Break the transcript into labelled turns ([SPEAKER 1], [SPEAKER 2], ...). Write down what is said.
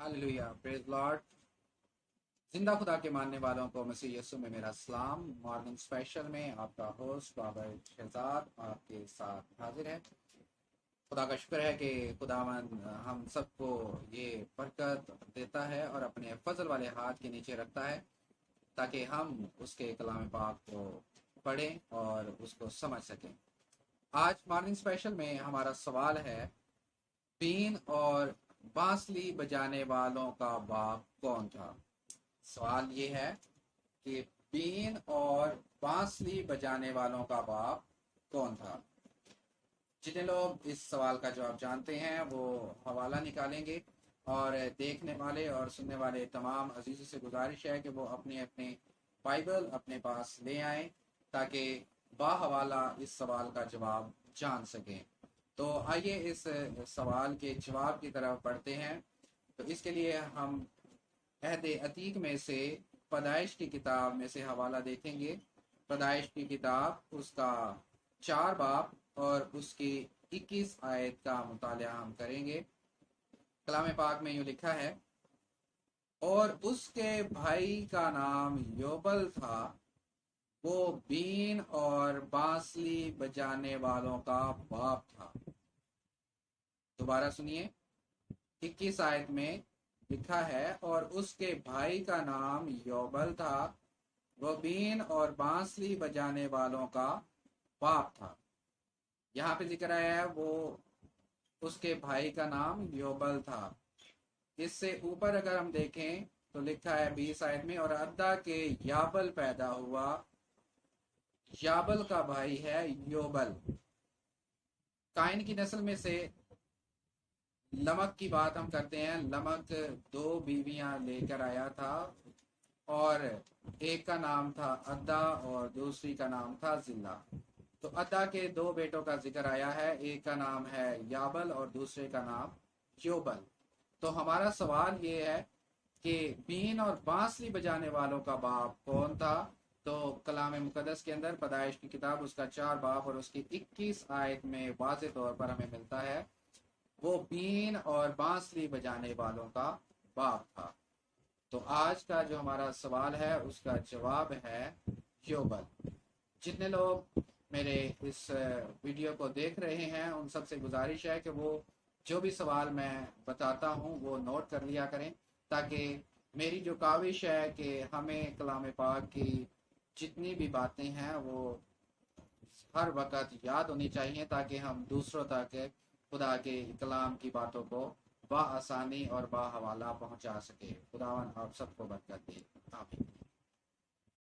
[SPEAKER 1] Hallelujah, praise Lord. जिंदा खुदा के मानने वालों को मसीह यीशु में मेरा सलाम। मॉर्निंग स्पेशल में आपका होस्ट बाबर शहजाद आपके साथ हाजिर है। खुदा का शुक्र है कि खुदावन हम सबको ये बरकत देता है और अपने फजल वाले हाथ के नीचे रखता है ताकि हम उसके कलाम पाक को पढ़ें और उसको समझ सकें। आज मॉर्निंग स्पेशल में हमारा सवाल है, बीन और बांसुरी बजाने वालों का बाप कौन था। सवाल ये है कि बीन और बांसुरी बजाने वालों का बाप कौन था। जितने लोग इस सवाल का जवाब जानते हैं वो हवाला निकालेंगे, और देखने वाले और सुनने वाले तमाम अजीजों से गुजारिश है कि वो अपने अपने बाइबल अपने पास ले आएं ताकि बाहवाला इस सवाल का जवाब जान सकें। तो आइए इस सवाल के जवाब की तरफ बढ़ते हैं। तो इसके लिए हम अहद अतीक में से पैदाइश की किताब में से हवाला देखेंगे। पैदाइश की किताब उसका 4 बाब और उसकी 21 आयत का मुताला हम करेंगे। कलाम पाक में यूँ लिखा है, और उसके भाई का नाम योबल था, वो बीन और बांसुरी बजाने वालों का बाप था। दोबारा सुनिए, 21 आयत में लिखा है, और उसके भाई का नाम योबल था, वो बीन और बांसुरी बजाने वालों का बाप था। यहाँ पे जिक्र आया है वो उसके भाई का नाम योबल था। इससे ऊपर अगर हम देखें तो लिखा है 20 आयत में, और अद्दा के याबल पैदा हुआ। याबल का भाई है योबल। काइन की नस्ल में से लमक की बात हम करते हैं। लमक 2 बीवियां लेकर आया था, और एक का नाम था अद्दा और दूसरी का नाम था जिल्ला। तो अद्दा के 2 बेटों का जिक्र आया है, एक का नाम है याबल और दूसरे का नाम योबल। तो हमारा सवाल ये है कि बीन और बांसुरी बजाने वालों का बाप कौन था। तो कलाम मुकद्दस के अंदर पैदाइश की किताब उसका 4 बाब और उसकी 21 आयत में वाज़े तौर पर हमें मिलता है वो बीन और बांसुरी बजाने वालों का बाप था। तो आज का जो हमारा सवाल है उसका जवाब है योबल। जितने लोग मेरे इस वीडियो को देख रहे हैं उन सबसे गुजारिश है कि वो जो भी सवाल मैं बताता हूँ वो नोट कर लिया करें, ताकि मेरी जो काविश है कि हमें कलाम पाक की जितनी भी बातें हैं वो हर वक्त याद होनी चाहिए, ताकि हम दूसरों तक खुदा के कलाम की बातों को बआसानी और बाहवाला पहुंचा सके। खुदावन आप सबको बरकत दे। आमीन।